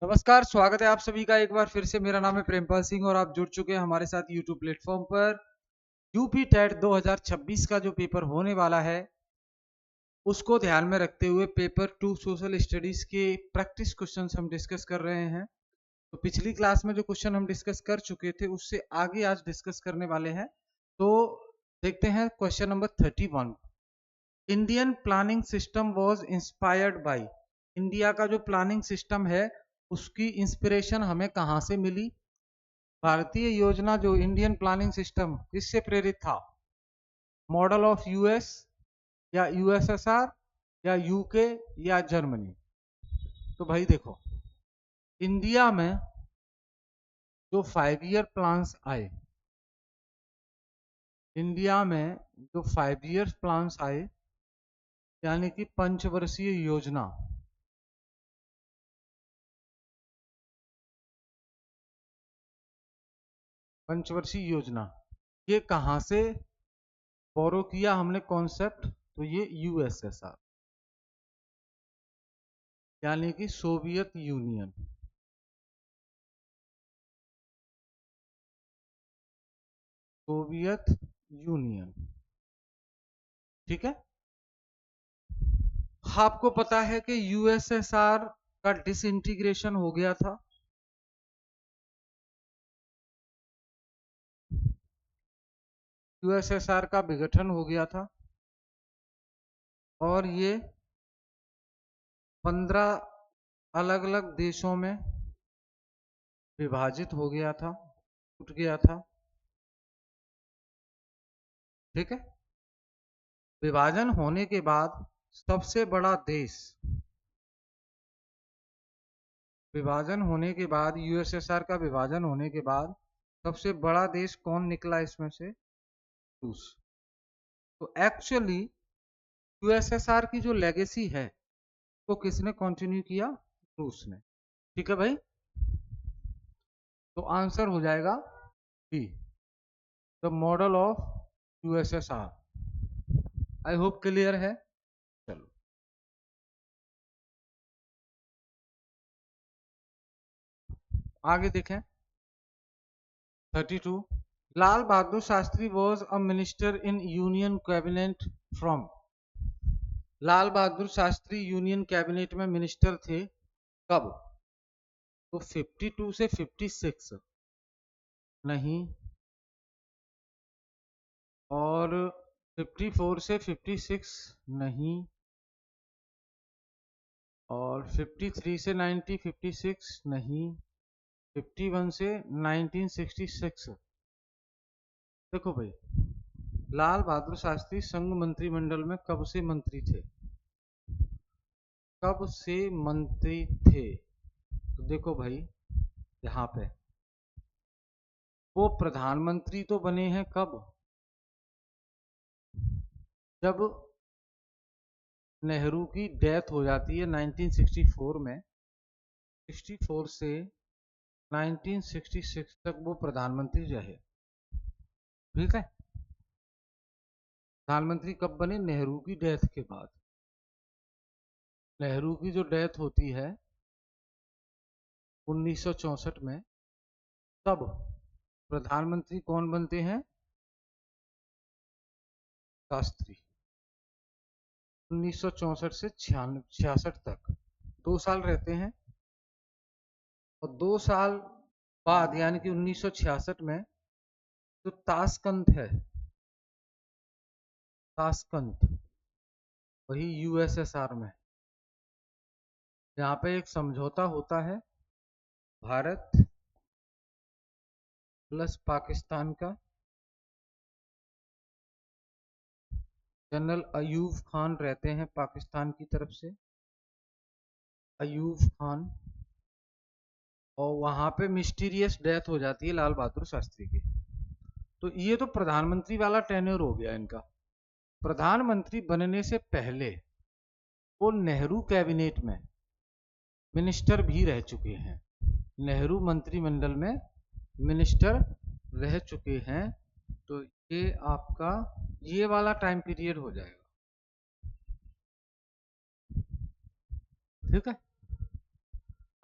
नमस्कार, स्वागत है आप सभी का एक बार फिर से। मेरा नाम है प्रेमपाल सिंह और आप जुड़ चुके हैं हमारे साथ यूट्यूब प्लेटफॉर्म पर। यूपी टेट 2026 का जो पेपर होने वाला है उसको ध्यान में रखते हुए पेपर 2 सोशल स्टडीज के प्रैक्टिस क्वेश्चंस हम डिस्कस कर रहे हैं। तो पिछली क्लास में जो क्वेश्चन हम डिस्कस कर चुके थे उससे आगे आज डिस्कस करने वाले हैं। तो देखते हैं question number 31। Indian planning system was inspired by. India का जो प्लानिंग सिस्टम है उसकी इंस्पिरेशन हमें कहां से मिली? भारतीय योजना जो इंडियन प्लानिंग सिस्टम किससे प्रेरित था? मॉडल ऑफ यूएस या यूएसएसआर या यूके या जर्मनी? तो भाई देखो, इंडिया में जो 5 ईयर प्लान्स आए, इंडिया में जो 5 ईयर प्लान्स आए यानी कि पंचवर्षीय योजना, पंचवर्षीय योजना ये कहां से बोरो किया हमने कॉन्सेप्ट? तो ये यूएसएसआर यानी कि सोवियत यूनियन, सोवियत यूनियन। ठीक है। आपको पता है कि यूएसएसआर का डिसइंटीग्रेशन हो गया था। यूएसएसआर का विघटन हो गया था और ये 15 अलग अलग देशों में विभाजित हो गया था, टूट गया था। ठीक है। विभाजन होने के बाद सबसे बड़ा देश, विभाजन होने के बाद यूएसएसआर का विभाजन होने के बाद सबसे बड़ा देश कौन निकला इसमें से? रूस। तो एक्चुअली यूएसएसआर की जो लेगेसी है वो किसने कंटिन्यू किया? रूस ने। ठीक है भाई। तो आंसर हो जाएगा B, the model of USSR. I hope clear है। चलो आगे देखें। 32। Lal Bahadur Shastri was a minister in union cabinet from. Lal Bahadur Shastri union cabinet में मिनिस्टर थे कब? तो 52 से 56 नहीं, और 54 से 56 नहीं, और 53 से 1956 नहीं, 51 से 1966। देखो भाई, लाल बहादुर शास्त्री संघ मंत्रिमंडल में कब से मंत्री थे? कब से मंत्री थे? तो देखो भाई, यहाँ पे वो प्रधानमंत्री तो बने हैं कब? जब नेहरू की डेथ हो जाती है 1964 में। 64 से 1966 तक वो प्रधानमंत्री रहे। ठीक है। प्रधानमंत्री कब बने? नेहरू की डेथ के बाद। नेहरू की जो डेथ होती है 1964 में, तब प्रधानमंत्री कौन बनते हैं? शास्त्री। 1964 से 66 तक 2 साल रहते हैं, और 2 साल बाद यानी कि 1966 में जो ताशकंद है, ताशकंद वही यूएसएसआर में, यहाँ पे एक समझौता होता है भारत प्लस पाकिस्तान का। जनरल अयूब खान रहते हैं पाकिस्तान की तरफ से, अयूब खान। और वहां पे मिस्टीरियस डेथ हो जाती है लाल बहादुर शास्त्री की। तो ये तो प्रधानमंत्री वाला टेन्योर हो गया इनका। प्रधानमंत्री बनने से पहले वो नेहरू कैबिनेट में मिनिस्टर भी रह चुके हैं, नेहरू मंत्रिमंडल में मिनिस्टर रह चुके हैं। तो ये आपका ये वाला टाइम पीरियड हो जाएगा। ठीक है।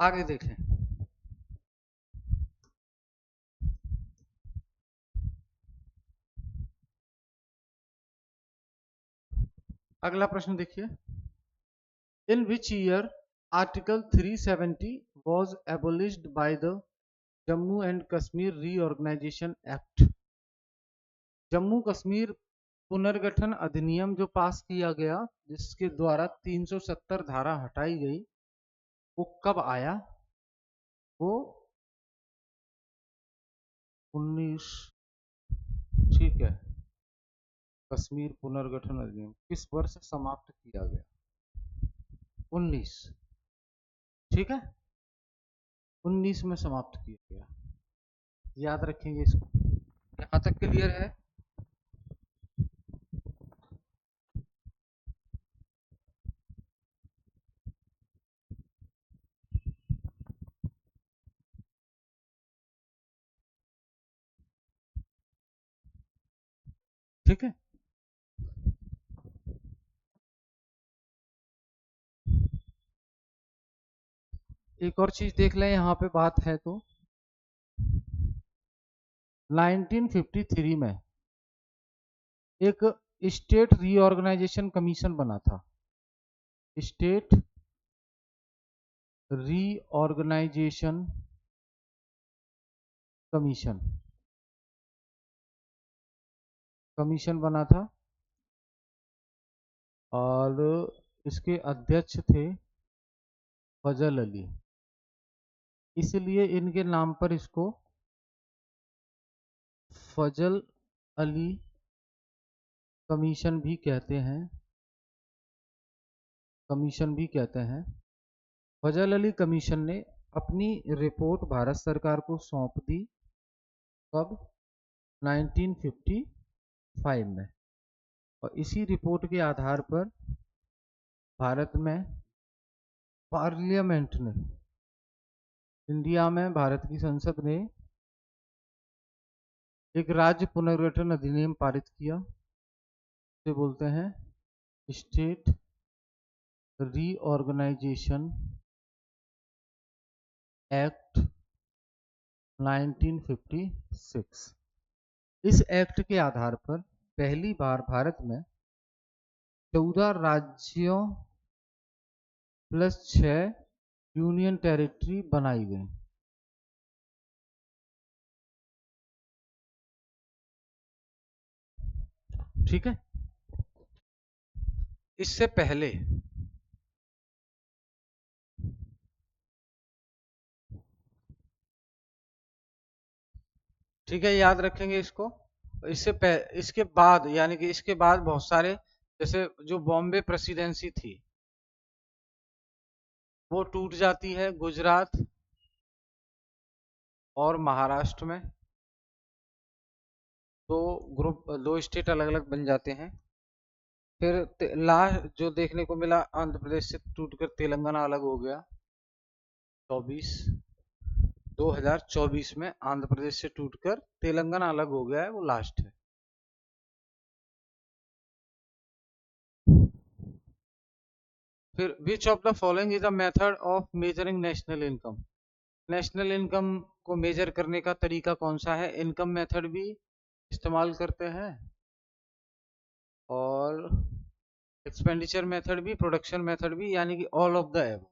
आगे देखें। अगला प्रश्न देखिए, in which year article 370 was abolished by the Jammu and Kashmir reorganisation act. जम्मू कश्मीर पुनर्गठन अधिनियम जो पास किया गया, जिसके द्वारा 370 धारा हटाई गई, वो कब आया? वो 19, ठीक है, कश्मीर पुनर्गठन अधिनियम किस वर्ष समाप्त किया गया? 19, ठीक है, 19 में समाप्त किया गया। याद रखेंगे इसको। यहां तक क्लियर है? ठीक है, एक और चीज देख लें यहां पे बात है तो 1953 में एक स्टेट रीऑर्गेनाइजेशन कमीशन बना था। स्टेट रीऑर्गेनाइजेशन कमीशन बना था और इसके अध्यक्ष थे फजल अली। इसलिए इनके नाम पर इसको फजल अली कमीशन भी कहते हैं, फजल अली कमीशन ने अपनी रिपोर्ट भारत सरकार को सौंप दी। कब? 1955 में। और इसी रिपोर्ट के आधार पर भारत में पार्लियामेंट ने, इंडिया में भारत की संसद ने एक राज्य पुनर्गठन अधिनियम पारित किया, इसे बोलते हैं स्टेट रीऑर्गेनाइजेशन एक्ट 1956। इस एक्ट के आधार पर पहली बार भारत में 14 राज्यों प्लस 6 यूनियन टेरिटरी बनाई गई। ठीक है, इससे पहले ठीक है, याद रखेंगे इसको। इसके बाद, यानी कि इसके बाद बहुत सारे, जैसे जो बॉम्बे प्रेसिडेंसी थी वो टूट जाती है गुजरात और महाराष्ट्र में। दो स्टेट अलग अलग बन जाते हैं। फिर लास्ट जो देखने को मिला, आंध्र प्रदेश से टूटकर तेलंगाना अलग हो गया 2024 में आंध्र प्रदेश से टूटकर तेलंगाना अलग हो गया है, वो लास्ट है। फिर which of the following is the method of measuring national income? National income को मेजर करने का तरीका कौन सा है? इनकम मेथड भी इस्तेमाल करते हैं और एक्सपेंडिचर मेथड भी, प्रोडक्शन मेथड भी, यानी कि ऑल ऑफ द एबव।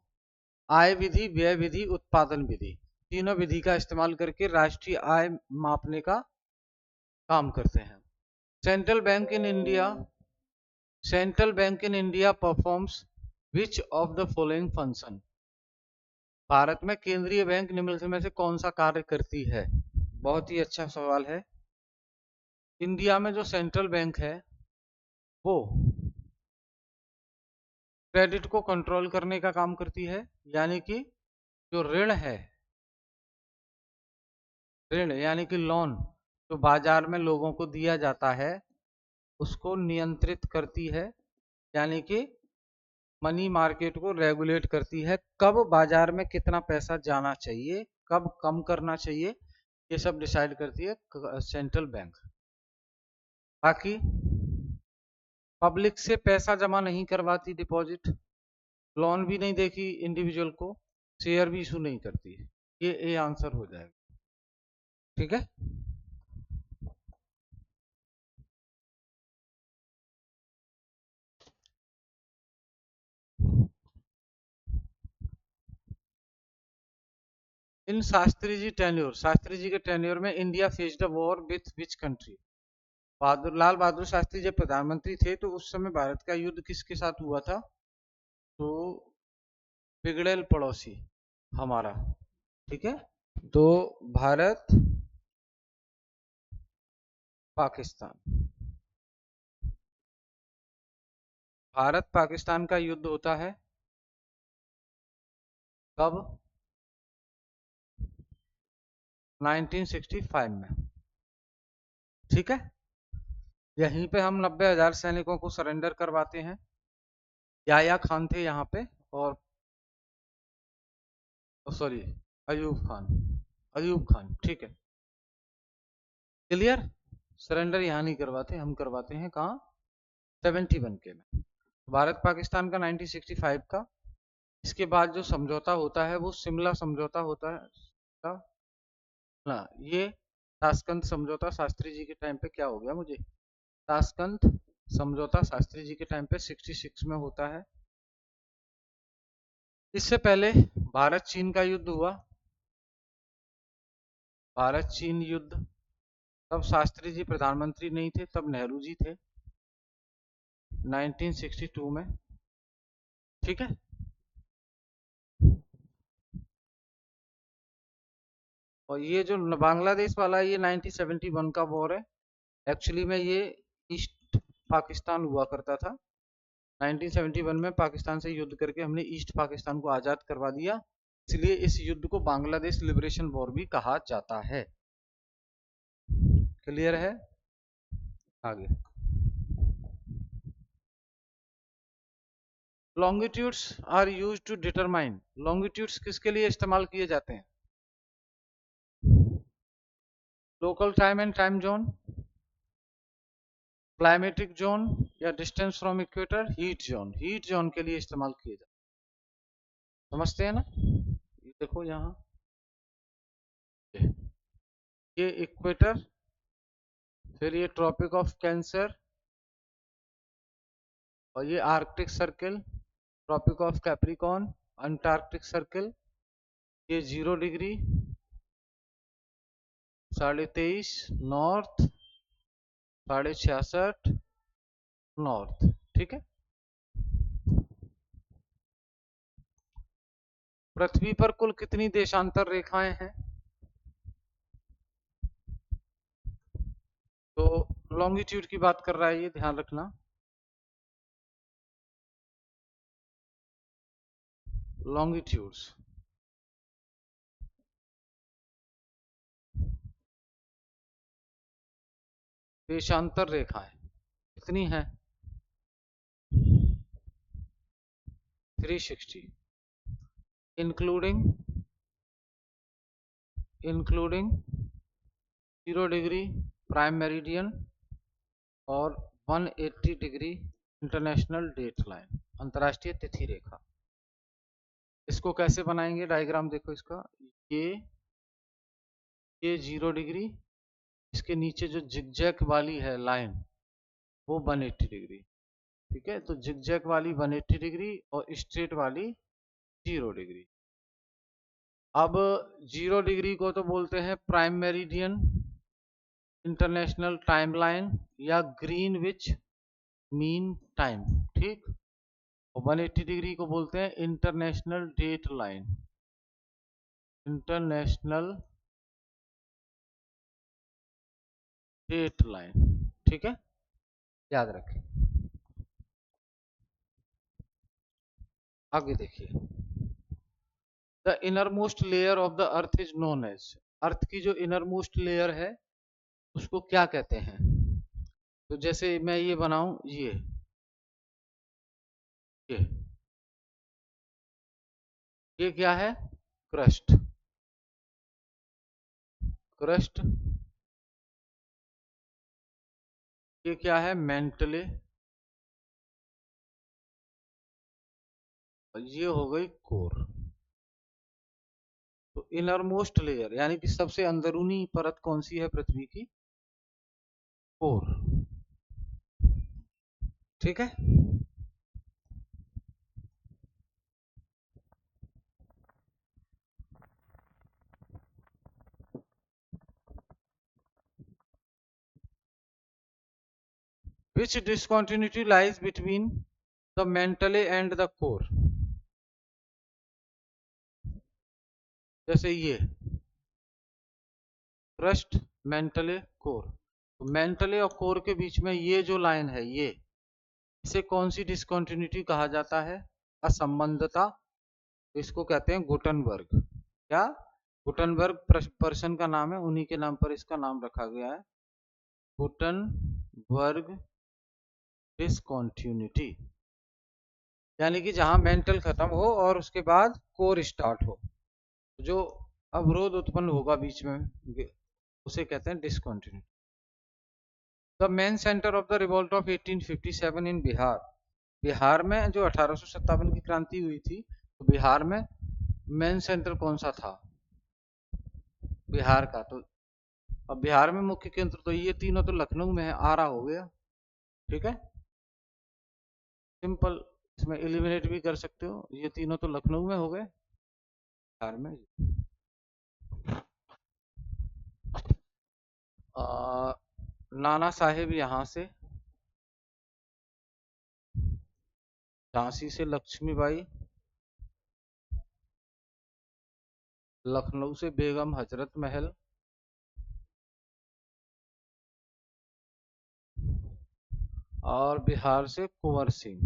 आय विधि, व्यय विधि, उत्पादन विधि, तीनों विधि का इस्तेमाल करके राष्ट्रीय आय मापने का काम करते हैं। Central bank in India performs which of the following function? Bharat में केंद्रीय बैंक निम्नलिखित में से कौन सा कार्य करती है? बहुत ही अच्छा सवाल है। इंडिया में जो सेंट्रल बैंक है वो क्रेडिट को कंट्रोल करने का काम करती है, यानी कि जो ऋण है, ऋण यानी कि लोन जो बाजार में लोगों को दिया जाता है उसको नियंत्रित करती है, यानी कि मनी मार्केट को रेगुलेट करती है। कब बाजार में कितना पैसा जाना चाहिए, कब कम करना चाहिए, ये सब डिसाइड करती है सेंट्रल बैंक। बाकी पब्लिक से पैसा जमा नहीं करवाती, डिपॉजिट, लोन भी नहीं देती इंडिविजुअल को, शेयर भी इशू नहीं करती। ये आंसर हो जाएगा। ठीक है। इन शास्त्री जी के टेन्योर में India faced a war with which country? Lal Bahadur Shastri जब प्रधानमंत्री थे तो उस समय भारत का युद्ध किसके साथ हुआ था? तो बिगड़ेल पड़ोसी हमारा, ठीक है। तो भारत पाकिस्तान, भारत पाकिस्तान का युद्ध होता है कब? 1965 में, ठीक है। यहीं पे हम 90,000 सैनिकों को सरेंडर करवाते हैं। याया खान थे यहाँ पे, और सॉरी, अयूब खान, अयूब खान, ठीक है। क्लियर? सरेंडर यहाँ नहीं करवाते, हम करवाते हैं कहाँ? 71 के में। भारत पाकिस्तान का 1965 का। इसके बाद जो समझौता होता है वो शिमला समझौता होता है ना। ये ताशकंद समझौता शास्त्री जी के टाइम पे क्या हो गया मुझे, ताशकंद समझौता शास्त्री जी के टाइम पे 66 में होता है। इससे पहले भारत चीन का युद्ध हुआ, भारत चीन युद्ध। तब शास्त्री जी प्रधानमंत्री नहीं थे, तब नेहरू जी थे 1962 में, ठीक है। और ये जो बांग्लादेश वाला ये 1971 का वॉर है। एक्चुअली में ये ईस्ट पाकिस्तान हुआ करता था। 1971 में पाकिस्तान से युद्ध करके हमने ईस्ट पाकिस्तान को आजाद करवा दिया, इसलिए इस युद्ध को बांग्लादेश लिबरेशन वॉर भी कहा जाता है। क्लियर है? आगे, longitudes are used to determine, longitudes किसके लिए इस्तेमाल किए जाते हैं? Local time and time zone, climatic zone, या distance from equator, heat zone, heat zone के लिए इस्तेमाल किए जाते हैं। समझते हैं ना? ये देखो यहाँ, ये इक्वेटर, फिर ये ट्रॉपिक ऑफ कैंसर, और ये Arctic circle, tropic of Capricorn, Antarctic circle, ये 0 डिग्री, 23.5 नॉर्थ, 66.5 नॉर्थ, ठीक है। पृथ्वी पर कुल कितनी देशांतर रेखाएं हैं? तो लॉन्गिट्यूड की बात कर रहा है, ये ध्यान रखना। लॉन्गिट्यूड्स, देशांतर रेखाएं कितनी है? 360, including including 0 degree prime meridian और 180 डिग्री इंटरनेशनल डेट लाइन, अंतर्राष्ट्रीय तिथि रेखा। इसको कैसे बनाएंगे डायग्राम? देखो इसका, ये ये 0 डिग्री, इसके नीचे जो जिगजैग वाली है लाइन वो 180 डिग्री, ठीक है। तो जिगजैग वाली 180 डिग्री और स्ट्रेट वाली 0 डिग्री। अब 0 डिग्री को तो बोलते हैं prime meridian, international time line, या ग्रीनविच मीन टाइम, ठीक। और 180 डिग्री को बोलते हैं international date line, international date line, ठीक है, याद रखें। आगे देखिए, the inner most layer of the earth is known as, earth की जो इनर मोस्ट लेयर है उसको क्या कहते हैं? तो जैसे मैं ये बनाऊं, ये ये क्या है? Crust, crust. ये क्या है? मेंटले। और ये हो गई कोर। तो इनर मोस्ट लेयर यानी कि सबसे अंदरूनी परत कौन सी है पृथ्वी की? कोर, ठीक है। Which discontinuity lies between the mantle and the core. जैसे ये ट्रस्ट मेंटले कोर, तो मेंटले और कोर के बीच में ये जो लाइन है ये, इसे कौन सी डिसकंटिन्यूटी कहा जाता है? असंबंधता। इसको कहते हैं गुटनबर्ग। क्या? गुटनबर्ग पर्सन का नाम है, उन्हीं के नाम पर इसका नाम रखा गया है, गुटनबर्ग डिसकंटिन्यूटी। यानी कि जहां मेंटल खत्म हो और उसके बाद कोर स्टार्ट हो, जो अवरोध उत्पन्न होगा बीच में, उसे कहते हैं discontinuity. The main centre of the revolt of 1857 इन बिहार। बिहार में जो 1857 की क्रांति हुई थी, तो बिहार में मेन सेंटर कौन सा था? बिहार का। तो अब बिहार में मुख्य केंद्र तो ये तीनों तो लखनऊ में है, आरा हो गया। ठीक है, सिंपल, इसमें एलिमिनेट भी कर सकते हो, ये तीनों तो लखनऊ में हो गए, बिहार में। नाना साहेब यहाँ से, झांसी से लक्ष्मीबाई, लखनऊ से बेगम हजरत महल, और बिहार से कुंवर सिंह।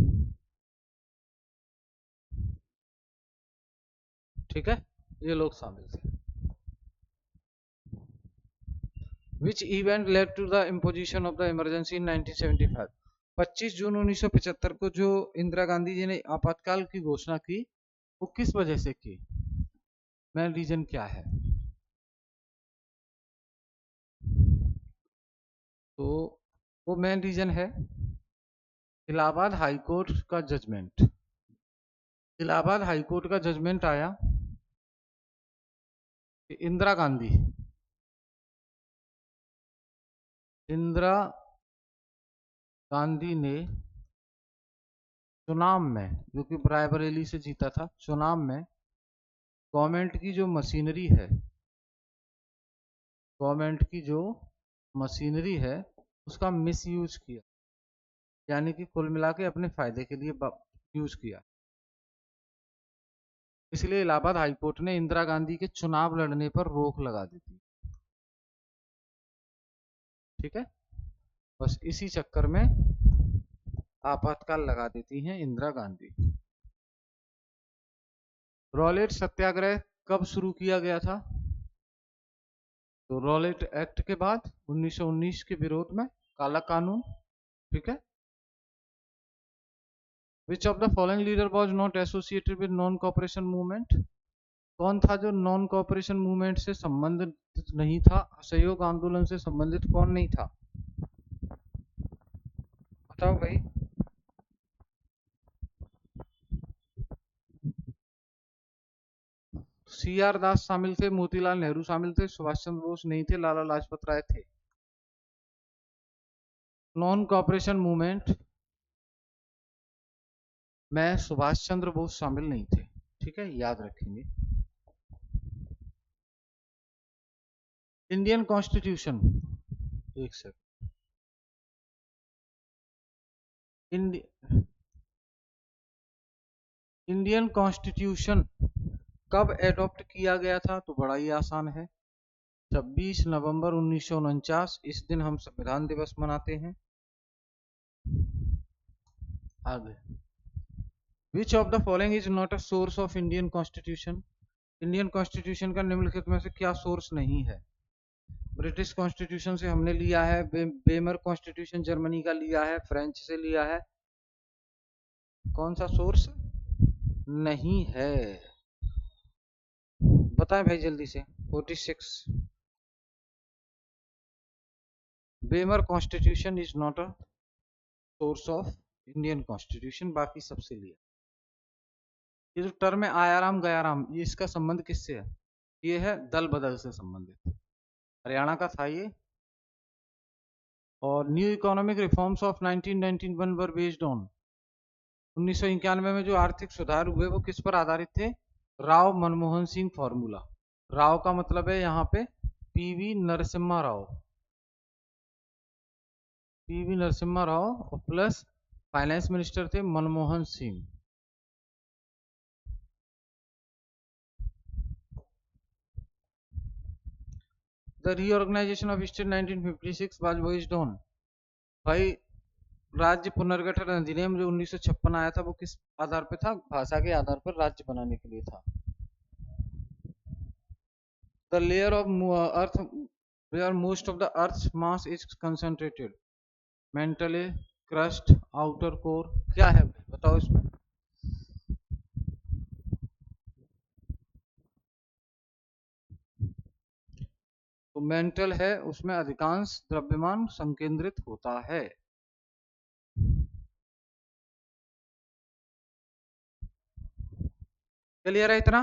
ठीक है, ये लोग शामिल थे। Which event led to the imposition of the emergency in 1975? 25 जून 1975 को जो इंदिरा गांधी जी ने आपातकाल की घोषणा की, वो किस वजह से की? मेन रीजन क्या है? तो वो मेन रीजन है इलाहाबाद हाई कोर्ट का जजमेंट। इलाहाबाद हाई कोर्ट का जजमेंट आया कि इंदिरा गांधी ने चुनाव में, जो कि रायबरेली से जीता था, चुनाव में गवर्नमेंट की जो मशीनरी है, उसका मिसयूज किया, यानी कि कुल मिला के अपने फायदे के लिए यूज किया। इसलिए इलाहाबाद हाईकोर्ट ने इंदिरा गांधी के चुनाव लड़ने पर रोक लगा दी थी। ठीक है, बस इसी चक्कर में आपातकाल लगा देती हैं इंदिरा गांधी। रॉलेट सत्याग्रह कब शुरू किया गया था? तो रॉलेट एक्ट के बाद 1919 के विरोध में, काला कानून। ठीक है, which of the following leader was not associated with non cooperation movement? कौन था जो नॉन कॉपरेशन मूवमेंट से संबंधित नहीं था? असहयोग आंदोलन से संबंधित कौन नहीं था? बताओ भाई। सी आर दास शामिल थे, मोतीलाल नेहरू शामिल थे, सुभाष चंद्र बोस नहीं थे, लाला लाजपत राय थे। नॉन कॉपरेशन मूवमेंट में सुभाष चंद्र बोस शामिल नहीं थे। ठीक है, याद रखेंगे। इंडियन कॉन्स्टिट्यूशन, एक सेकंड, इंडियन कॉन्स्टिट्यूशन कब एडॉप्ट किया गया था? तो बड़ा ही आसान है, 26 नवंबर 1949। इस दिन हम संविधान दिवस मनाते हैं। आगे, which of the following is not a source of Indian constitution? Indian constitution का निम्नलिखित में से क्या सोर्स नहीं है? ब्रिटिश कॉन्स्टिट्यूशन से हमने लिया है, बेमर कॉन्स्टिट्यूशन जर्मनी का लिया है, फ्रेंच से लिया है। कौन सा सोर्स नहीं है? बताएं भाई जल्दी से। 46, beamer constitution is not a source of Indian constitution, बाकी सबसे लिया। ये जो टर्म है आयाराम गयाराम, ये इसका संबंध किससे है? ये है दल बदल से संबंधित, हरियाणा का था ये। और new economic reforms of 1991 were based on, 1991 में जो आर्थिक सुधार हुए वो किस पर आधारित थे? राव मनमोहन सिंह फॉर्मूला। राव का मतलब है यहाँ पे पीवी नरसिम्हा राव। पीवी नरसिम्हा राव और प्लस फाइनेंस मिनिस्टर थे Manmohan Singh. The reorganisation of state 1956 was based on, भाई राज्य पुनर्गठन अधिनियम जो 1956 आया था वो किस आधार पे था? भाषा के आधार पर राज्य बनाने के लिए था। The layer of earth where most of the earth mass is concentrated, mantle crust, outer core, क्या है बताओ इसमें? तो मेंटल है, उसमें अधिकांश द्रव्यमान संकेंद्रित होता है। क्लियर है इतना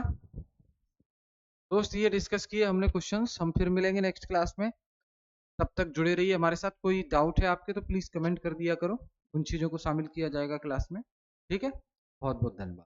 दोस्त? ये डिस्कस किए हमने क्वेश्चंस, हम फिर मिलेंगे नेक्स्ट क्लास में। तब तक जुड़े रहिए हमारे साथ। कोई डाउट है आपके तो प्लीज कमेंट कर दिया करो, उन चीजों को शामिल किया जाएगा क्लास में। ठीक है, बहुत बहुत धन्यवाद।